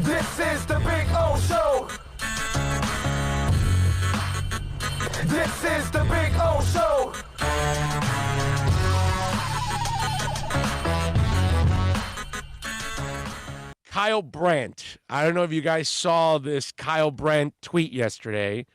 This is the Big O Show. This is the Big O Show. Kyle Brandt. I don't know if you guys saw this Kyle Brandt tweet yesterday,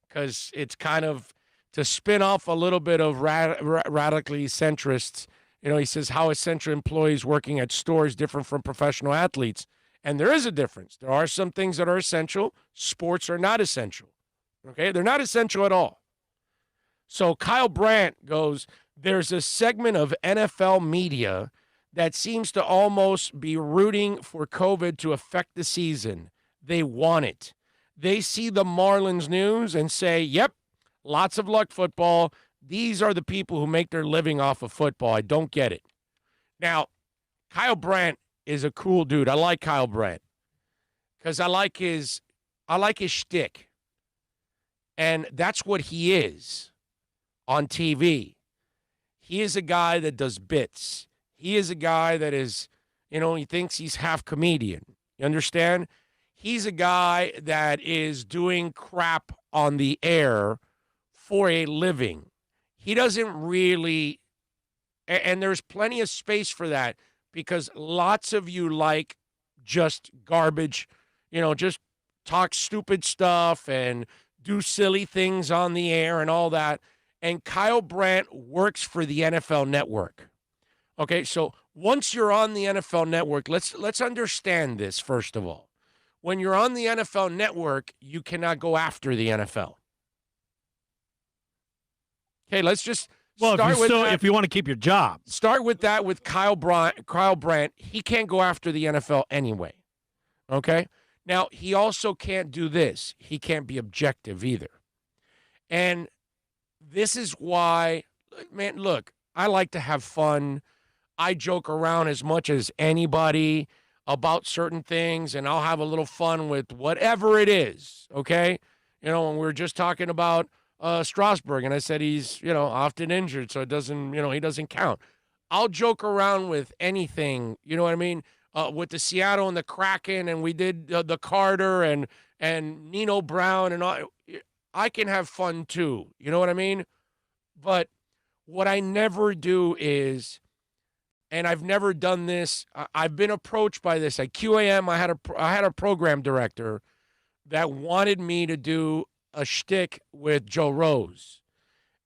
because it's kind of to spin off a little bit of radically centrists. You know, he says how essential employees working at stores different from professional athletes. And there is a difference. There are some things that are essential. Sports are not essential. Okay? They're not essential at all. So Kyle Brandt goes, there's a segment of NFL media that seems to almost be rooting for COVID to affect the season. They want it. They see the Marlins news and say, yep, lots of luck football. These are the people who make their living off of football. I don't get it. Now, Kyle Brandt is a cool dude. I like Kyle Brandt because I like his shtick. And that's what he is on TV. He is a guy that does bits. He is a guy that is, you know, he thinks he's half comedian. You understand? He's a guy that is doing crap on the air for a living. He doesn't really, and there's plenty of space for that because lots of you like just garbage, you know, just talk stupid stuff and do silly things on the air and all that. And Kyle Brandt works for the NFL Network. Okay, so once you're on the NFL Network, let's understand this first of all. When you're on the NFL Network, you cannot go after the NFL. Okay, let's just start with that. If you want to keep your job. Start with that with Kyle Brandt. He can't go after the NFL anyway. Okay? Now, he also can't do this. He can't be objective either. And this is why, man, look, I like to have fun. I joke around as much as anybody about certain things, and I'll have a little fun with whatever it is, okay? You know, when we were just talking about Strasburg, and I said he's, you know, often injured, so it doesn't, you know, he doesn't count. I'll joke around with anything, you know what I mean? With the Seattle and the Kraken, and we did the Carter and Nino Brown and all. I can have fun too, you know what I mean? But what I never do is, and I've never done this, I've been approached by this. At QAM, I had a program director that wanted me to do a shtick with Joe Rose.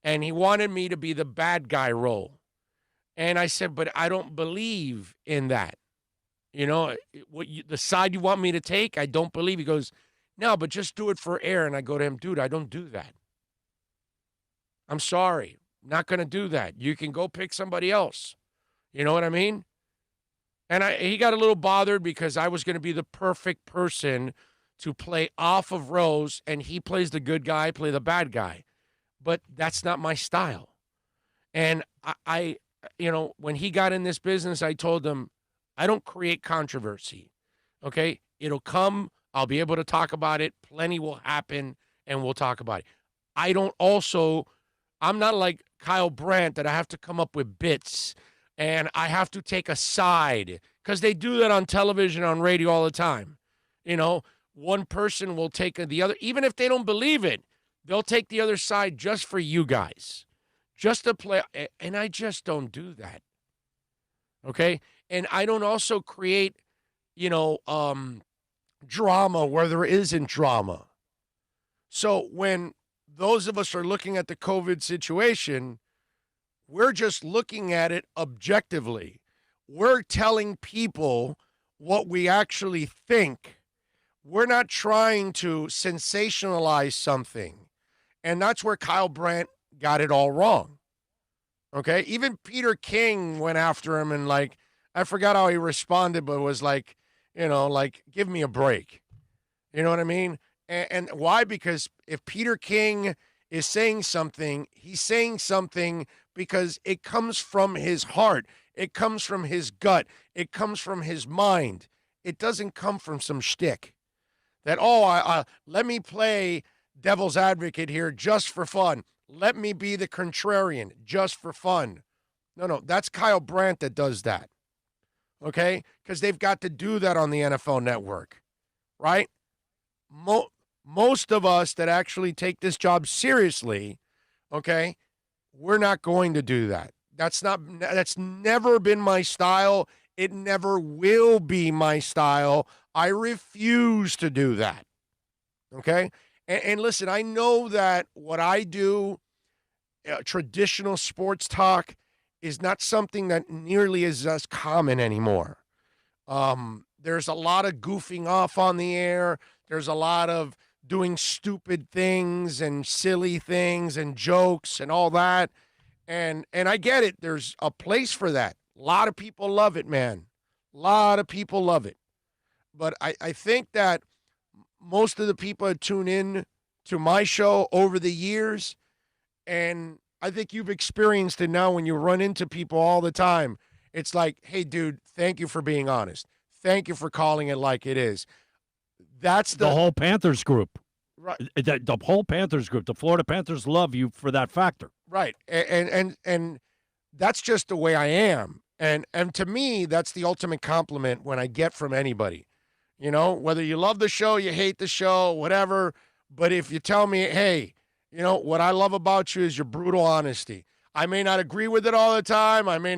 And he wanted me to be the bad guy role. And I said, but I don't believe in that. You know, the side you want me to take, I don't believe. He goes, no, but just do it for air. And I go to him, dude, I don't do that. I'm sorry. I'm not going to do that. You can go pick somebody else. You know what I mean? And he got a little bothered because I was going to be the perfect person to play off of Rose, and he plays the good guy, I play the bad guy. But that's not my style. And I, you know, when he got in this business, I told him, I don't create controversy, okay? It'll come. I'll be able to talk about it. Plenty will happen, and we'll talk about it. I'm not like Kyle Brandt that I have to come up with bits and I have to take a side because they do that on television, on radio all the time. You know, one person will take the other, even if they don't believe it, they'll take the other side just for you guys, just to play. And I just don't do that. Okay? And I don't also create, you know, drama where there isn't drama. So when those of us are looking at the COVID situation, we're just looking at it objectively. We're telling people what we actually think. We're not trying to sensationalize something. And that's where Kyle Brandt got it all wrong. Okay? Even Peter King went after him and, like, I forgot how he responded, but it was like, you know, like, give me a break. You know what I mean? And why? Because if Peter King is saying something, he's saying something because it comes from his heart. It comes from his gut. It comes from his mind. It doesn't come from some shtick. That, let me play devil's advocate here just for fun. Let me be the contrarian just for fun. No, that's Kyle Brandt that does that. Okay? Because they've got to do that on the NFL Network. right? Most of us that actually take this job seriously, okay, we're not going to do that. That's never been my style. It never will be my style. I refuse to do that. Okay? And listen, I know that what I do, traditional sports talk, is not something that nearly is as common anymore. There's a lot of goofing off on the air. There's a lot of doing stupid things and silly things and jokes and all that. And I get it. There's a place for that. A lot of people love it, man. A lot of people love it. But I think that most of the people that tune in to my show over the years, and I think you've experienced it now when you run into people all the time. It's like, hey, dude, thank you for being honest. Thank you for calling it like it is. That's the whole Panthers group. Right. The whole Panthers group. The Florida Panthers love you for that factor. Right. And that's just the way I am. And to me, that's the ultimate compliment when I get from anybody. You know, whether you love the show, you hate the show, whatever. But if you tell me, hey, you know, what I love about you is your brutal honesty. I may not agree with it all the time. I may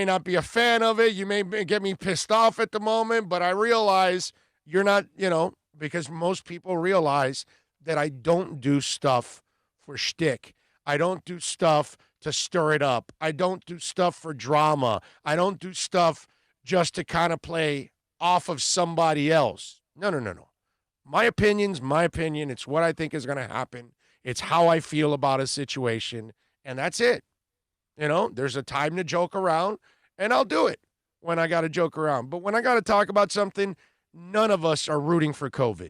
not be a fan of it. You may get me pissed off at the moment, but I realize you're not, you know, because most people realize that I don't do stuff for shtick. I don't do stuff to stir it up. I don't do stuff for drama. I don't do stuff just to kind of play off of somebody else. No. My opinion's my opinion. It's what I think is going to happen. It's how I feel about a situation, and that's it. You know, there's a time to joke around, and I'll do it when I got to joke around. But when I got to talk about something, none of us are rooting for COVID.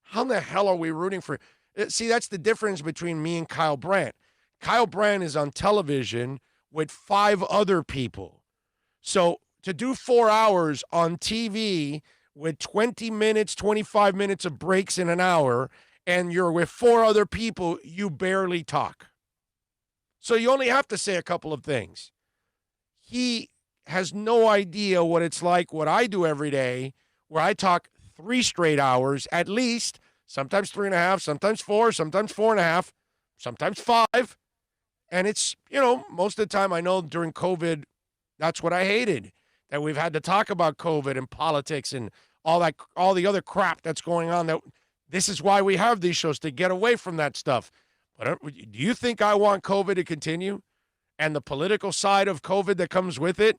How in the hell are we rooting for? See, that's the difference between me and Kyle Brandt. Kyle Brandt is on television with 5 other people. So to do 4 hours on TV with 20 minutes, 25 minutes of breaks in an hour, and you're with 4 other people, you barely talk. So you only have to say a couple of things. He has no idea what it's like, what I do every day, where I talk 3 straight hours at least, sometimes 3.5, sometimes 4, sometimes 4.5, sometimes 5. And it's, you know, most of the time I know during COVID, that's what I hated, that we've had to talk about COVID and politics and all the other crap that's going on. That this is why we have these shows, to get away from that stuff. But do you think I want COVID to continue and the political side of COVID that comes with it?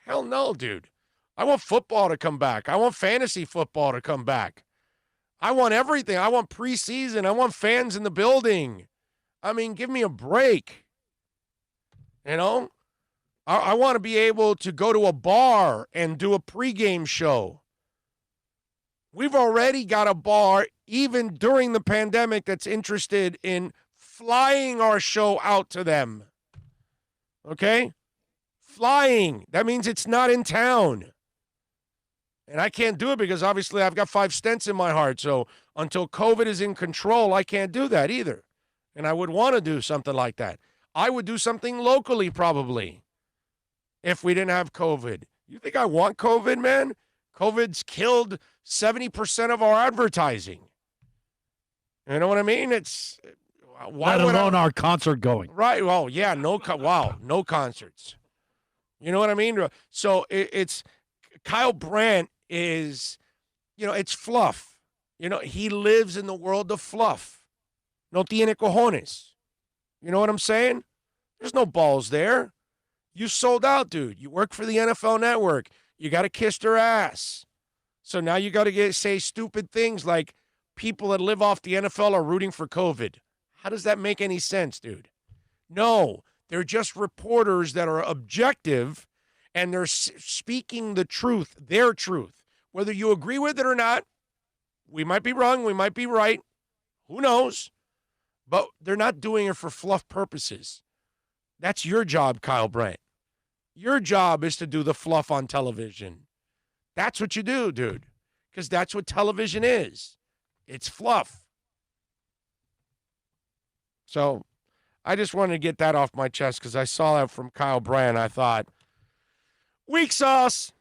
Hell no, dude. I want football to come back. I want fantasy football to come back. I want everything. I want preseason. I want fans in the building. I mean, give me a break. You know, I want to be able to go to a bar and do a pregame show. We've already got a bar, even during the pandemic, that's interested in flying our show out to them. Okay? Flying. That means it's not in town. And I can't do it because obviously I've got 5 stents in my heart. So until COVID is in control, I can't do that either. And I would want to do something like that. I would do something locally probably if we didn't have COVID. You think I want COVID, man? COVID's killed 70% of our advertising. You know what I mean? It's why let alone our concert going. Right. Well, yeah. No concerts. You know what I mean? So it's Kyle Brandt is, you know, it's fluff. You know, he lives in the world of fluff. No tiene cojones. You know what I'm saying? There's no balls there. You sold out, dude. You work for the NFL Network. You got to kiss their ass. So now you got to say stupid things like people that live off the NFL are rooting for COVID. How does that make any sense, dude? No, they're just reporters that are objective, and they're speaking the truth, their truth. Whether you agree with it or not, we might be wrong, we might be right. Who knows? But they're not doing it for fluff purposes. That's your job, Kyle Brandt. Your job is to do the fluff on television. That's what you do, dude, because that's what television is. It's fluff. So I just wanted to get that off my chest because I saw that from Kyle Brandt. I thought, weak sauce.